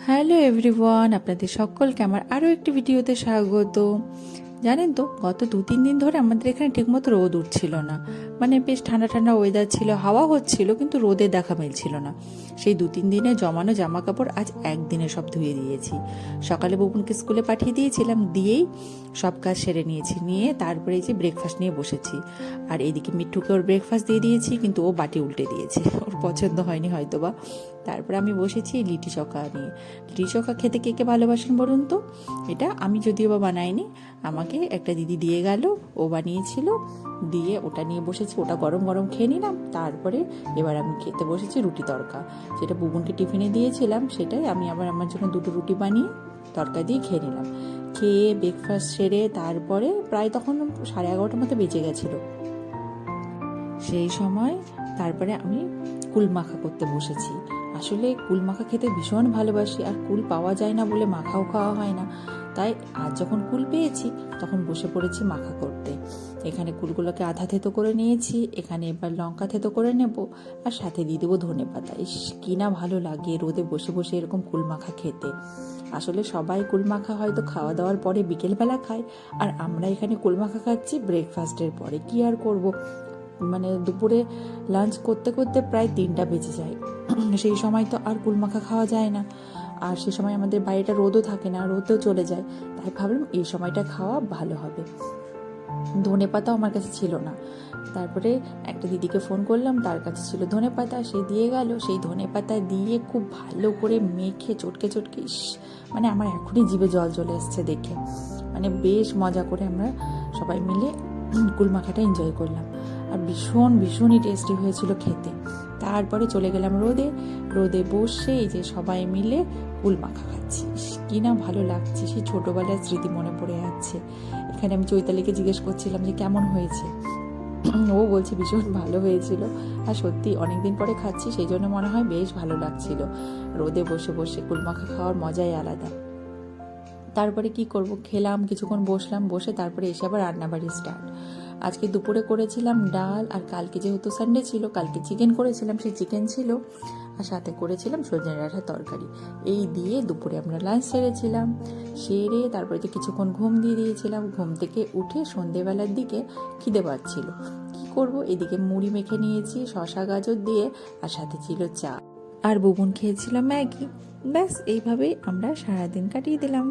Hello everyone, আপনাদের সকলকে আমার আরও একটি ভিডিওতে স্বাগত। জানেন তো, গত 2-3 দিন ধরে আমাদের এখানে ঠিকমতো রোদ উঠছিল না। মানে বেশ ঠান্ডা ঠান্ডা ওয়েদার ছিল, হাওয়া হচ্ছিল, কিন্তু রোদের দেখা মিলছিল না। সেই 2-3 দিনে জমানো জামা কাপড় আজ একদিনে সব ধুয়ে দিয়েছি। সকালে বকুনকে স্কুলে পাঠিয়ে দিয়েছিলাম, দিয়েই সব কাজ সেরে নিয়েছি। নিয়ে তারপরে এই যে ব্রেকফাস্ট নিয়ে বসেছি। আর এইদিকে মিঠুকে ওর ব্রেকফাস্ট দিয়ে দিয়েছি, কিন্তু ও বাটি উল্টে দিয়েছে, ওর পছন্দ হয়নি হয়তো বা। তারপরে আমি বসেছি লিটি চোখা নিয়ে। লিটি চোখা খেতে কে কে ভালোবাসেন বলুন তো? এটা আমি যদিও বা বানাইনি, আমাকে একটা দিদি দিয়ে গেল, ও বানিয়েছিল। দিয়ে ওটা নিয়ে বসেছি, ওটা গরম গরম খেয়ে নিলাম। তারপরে এবার আমি খেতে বসেছি রুটি তড়কা, যেটা বুবুনকে টিফিনে দিয়েছিলাম, সেটাই আমি আবার আমার জন্য 2টো রুটি বানিয়ে তড়কা দিয়ে খেয়ে নিলাম। খেয়ে ব্রেকফাস্ট সেরে তারপরে প্রায় তখন 11:30 মতো বেজে গেছিলো। সেই সময় তারপরে আমি কুল মাখা করতে বসেছি। আসলে কুল মাখা খেতে ভীষণ ভালোবাসি, আর কুল পাওয়া যায় না বলে মাখাও খাওয়া হয় না। তাই আজ যখন কুল পেয়েছি তখন বসে পড়েছি মাখা করতে। এখানে কুলগুলোকে আধা থেতো করে নিয়েছি, এখানে এবার লঙ্কা থেতো করে নেব, আর সাথে দিয়ে দেবো ধনেপাতা। ইস, কি না ভালো লাগে রোদে বসে বসে এরকম কুল মাখা খেতে। আসলে সবাই কুল মাখা হয়তো খাওয়া দাওয়ার পরে বিকেলবেলা খায়, আর আমরা এখানে কুল মাখা খাচ্ছি ব্রেকফাস্টের পরে। কি আর করব, মানে দুপুরে লাঞ্চ করতে করতে প্রায় 3টা বেজে যায়। সেই সময় তো আর কুল মাখা খাওয়া যায় না, আর সে সময় আমাদের বাড়িটা রোদও থাকে না, রোদেও চলে যায়। তাই ভাবলাম এই সময়টা খাওয়া ভালো হবে। ধনেপাতাও আমার কাছে ছিল না। তারপরে একটা দিদিকে ফোন করলাম, তার কাছে ছিল ধনেপাতা, সে দিয়ে গেল। সেই ধনেপাতা দিয়ে খুব ভালো করে মেখে চটকে চটকে, মানে আমার এখনই জিভে জল চলে এসছে দেখে। মানে বেশ মজা করে আমরা সবাই মিলে কুল মাখাটা এনজয় করলাম, আর ভীষণই টেস্টি হয়েছিল খেতে। তারপরে চলে গেলাম রোদে। রোদে বসে এই যে সবাই মিলে কুল মাখা খাচ্ছি, কি না ভালো লাগছে। সেই ছোটবেলার স্মৃতি মনে পড়ে যাচ্ছে। এখানে আমি চৈতালিকে জিজ্ঞেস করছিলাম যে কেমন হয়েছে, ও বলছে ভীষণ ভালো হয়েছিল। আর সত্যি অনেকদিন পরে খাচ্ছি, সেই জন্য মনে হয় বেশ ভালো লাগছিল। রোদে বসে বসে কুল মাখা খাওয়ার মজাই আলাদা। তারপরে কি করব, খেলাম, কিছুক্ষণ বসলাম, বসে তারপরে এসে আবার রান্নাবাড়ি স্টার্ট। আজকে দুপুরে করেছিলাম ডাল, আর কালকে যেহেতু সানডে ছিল কালকে চিকেন করেছিলাম, সেই চিকেন ছিল, আর সাথে করেছিলাম সজনে ডাঁটার তরকারি। এই দিয়ে দুপুরে আমরা লাঞ্চ সেরেছিলাম। সেরে তারপরে তো কিছুক্ষণ ঘুম দিয়ে দিয়েছিলাম। ঘুম থেকে উঠে সন্ধেবেলার দিকে খিদে পাচ্ছিল, কি করব, এদিকে মুড়ি মেখে নিয়েছি শশা গাজর দিয়ে, আর সাথে ছিল চা, আর বুবুন খেয়েছিল ম্যাগি। ব্যাস এইভাবেই আমরা সারাদিন কাটিয়ে দিলাম।